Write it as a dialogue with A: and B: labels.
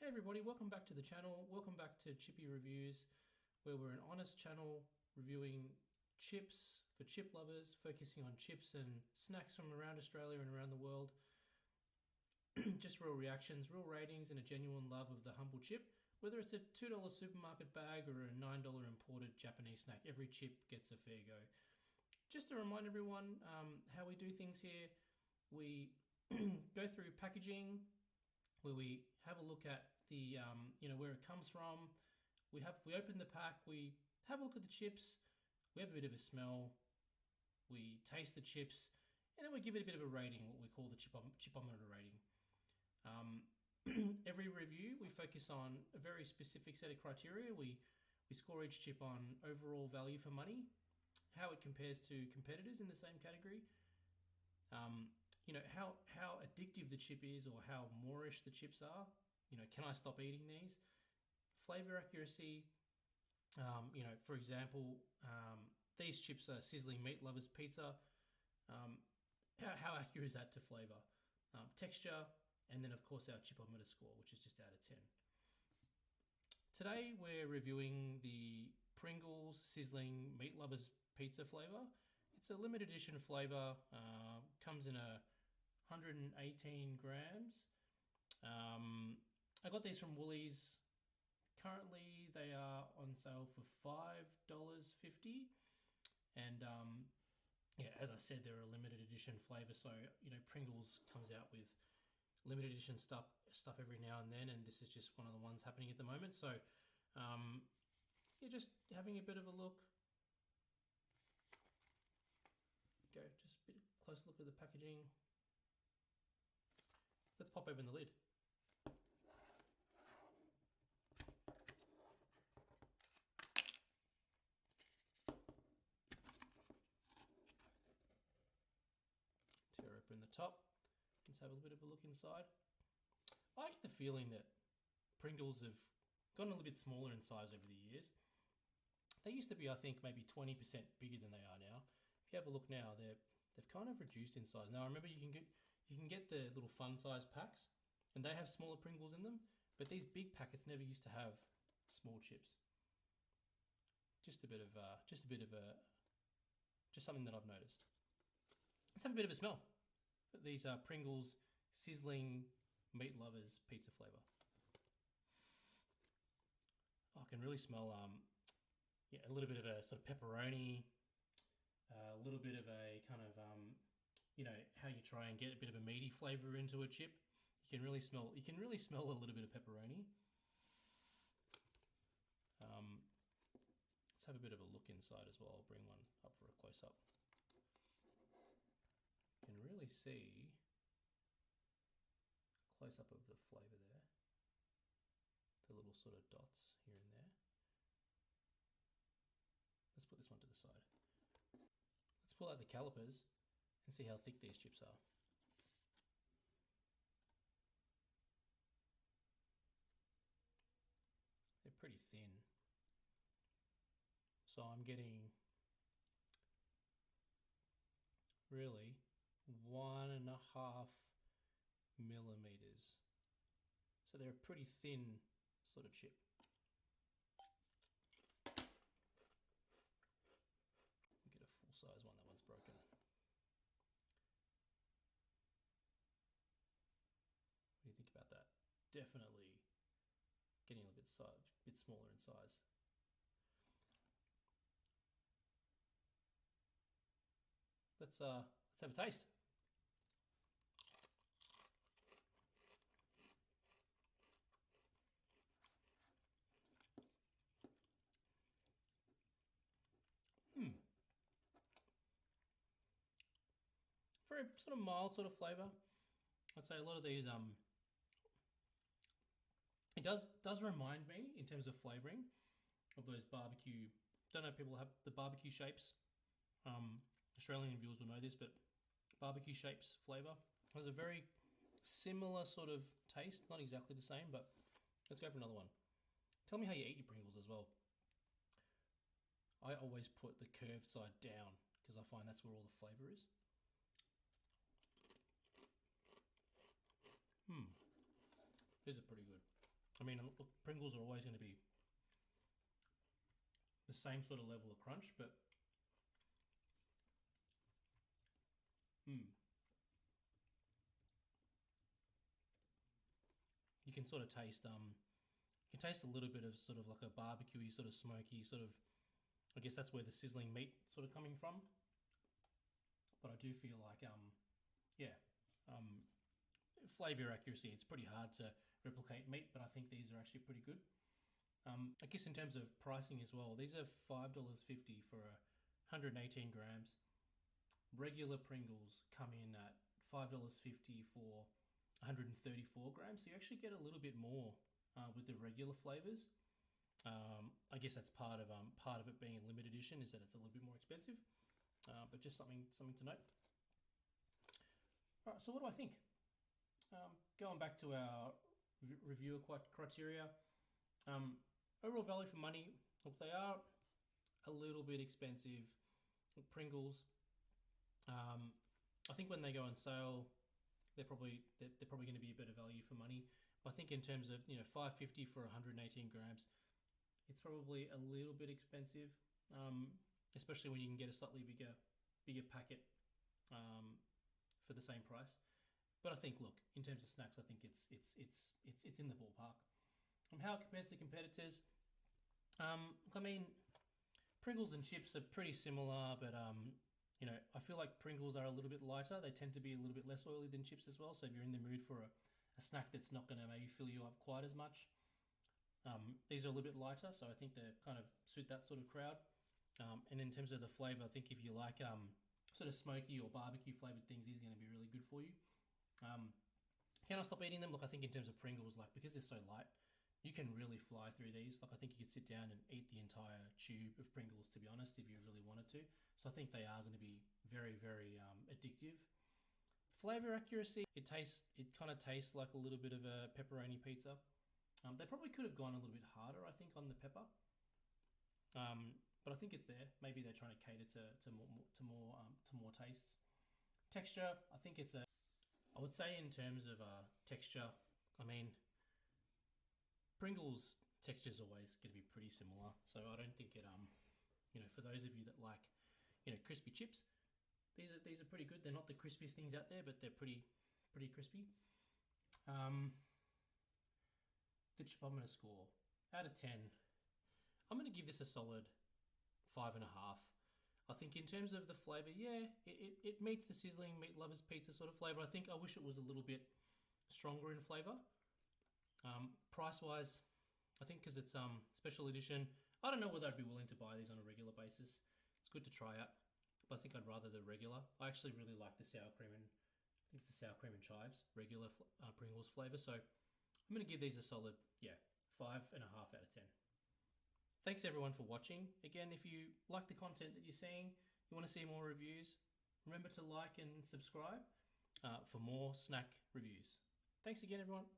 A: Hey everybody, welcome back to the channel. Welcome back to Chippy Reviews, where we're an honest channel reviewing chips for chip lovers, focusing on chips and snacks from around Australia and around the world. Just real reactions, real ratings, and a genuine love of the humble chip. Whether it's a $2 supermarket bag or a $9 imported Japanese snack, every chip gets a fair go. Just to remind everyone how we do things here, we go through packaging, where we have a look at the where it comes from. We open the pack, we have a look at the chips, we have a bit of a smell, we taste the chips, and then we give it a bit of a rating, what we call the Chippometer rating. Every review we focus on a very specific set of criteria. We score each chip on overall value for money, how it compares to competitors in the same category. How addictive the chip is, or how moreish the chips are. Can I stop eating these? Flavor accuracy. For example, these chips are Sizzling Meat Lovers Pizza. How accurate is that to flavor? Texture, and then of course our Chippometer score, which is just out of 10. Today we're reviewing the Pringles Sizzling Meat Lovers Pizza flavor. It's a limited edition flavor. Comes in a 118 grams. I got these from Woolies. Currently, they are on sale for $5.50. And as I said, they're a limited edition flavor. So Pringles comes out with limited edition stuff every now and then, and this is just one of the ones happening at the moment. So just having a bit of a look. Just a bit close look at the packaging. Let's pop open the lid. Tear open the top. Let's have a bit of a look inside. I get the feeling that Pringles have gotten a little bit smaller in size over the years. They used to be, I think, maybe 20% bigger than they are now. If you have a look now, they've kind of reduced in size. Now, I remember you can get the little fun size packs, and they have smaller Pringles in them. But these big packets never used to have small chips. Just something that I've noticed. Let's have a bit of a smell. These are Pringles Sizzling Meat Lovers Pizza flavor. I can really smell a little bit of a sort of pepperoni. A little bit of a kind of, how you try and get a bit of a meaty flavor into a chip. You can really smell a little bit of pepperoni. Let's have a bit of a look inside as well. I'll bring one up for a close-up. You can really see a close-up of the flavor there. The little sort of dots here and there. Let's put this one to the side. Let's pull out the calipers and see how thick these chips are. They're pretty thin. So I'm getting really 1.5 millimeters. So they're a pretty thin sort of chip. Get a full size one, that one's broken. What do you think about that? Definitely getting a bit smaller in size. Let's have a taste. Very sort of mild sort of flavour. I'd say a lot of these it does remind me in terms of flavouring of those barbecue. Don't know if people have the barbecue shapes. Australian viewers will know this, but barbecue shapes flavour has a very similar sort of taste. Not exactly the same, but let's go for another one. Tell me how you eat your Pringles as well. I always put the curved side down because I find that's where all the flavour is. These are pretty good. I mean, look, Pringles are always going to be the same sort of level of crunch, but you can sort of taste you can taste a little bit of sort of like a barbecuey, sort of smoky, sort of. I guess that's where the sizzling meat sort of coming from. But I do feel like yeah, flavor accuracy. It's pretty hard to replicate meat, but I think these are actually pretty good. I guess in terms of pricing as well, these are $5.50 for 118 grams. Regular Pringles come in at $5.50 for 134 grams, so you actually get a little bit more with the regular flavors. I guess that's part of it being a limited edition, is that it's a little bit more expensive, but just something to note. All right, so what do I think? Going back to our reviewer criteria, overall value for money. Look, they are a little bit expensive. Pringles. I think when they go on sale, they're probably going to be a better value for money. But I think in terms of $5.50 for 118 grams, it's probably a little bit expensive, especially when you can get a slightly bigger packet for the same price. But I think, look, in terms of snacks, I think it's in the ballpark. How it compares to competitors, I mean, Pringles and chips are pretty similar, but I feel like Pringles are a little bit lighter. They tend to be a little bit less oily than chips as well. So if you're in the mood for a snack that's not going to maybe fill you up quite as much, these are a little bit lighter. So I think they kind of suit that sort of crowd. And in terms of the flavor, I think if you like sort of smoky or barbecue flavored things, these are going to be really good for you. Can I stop eating them? Look, I think in terms of Pringles, like, because they're so light, you can really fly through these. Like, I think you could sit down and eat the entire tube of Pringles, to be honest, if you really wanted to. So I think they are going to be very, very addictive. Flavor accuracy, it kind of tastes like a little bit of a pepperoni pizza. They probably could have gone a little bit harder, I think, on the pepper. But I think it's there. Maybe they're trying to cater to more tastes. Texture, I think I would say in terms of texture, I mean, Pringles texture is always going to be pretty similar, so I don't think it for those of you that like crispy chips, these are pretty good. They're not the crispiest things out there, but they're pretty crispy. The Chippometer score out of 10, I'm going to give this a solid 5.5. I think in terms of the flavour, yeah, it meets the Sizzling meat lovers pizza sort of flavour. I think I wish it was a little bit stronger in flavour. Price-wise, I think because it's special edition, I don't know whether I'd be willing to buy these on a regular basis. It's good to try out, but I think I'd rather the regular. I actually really like the sour cream and I think it's the sour cream and chives regular Pringles flavour. So I'm going to give these a solid 5.5 out of 10. Thanks everyone for watching. Again, if you like the content that you're seeing, you want to see more reviews, remember to like and subscribe for more snack reviews. Thanks again, everyone.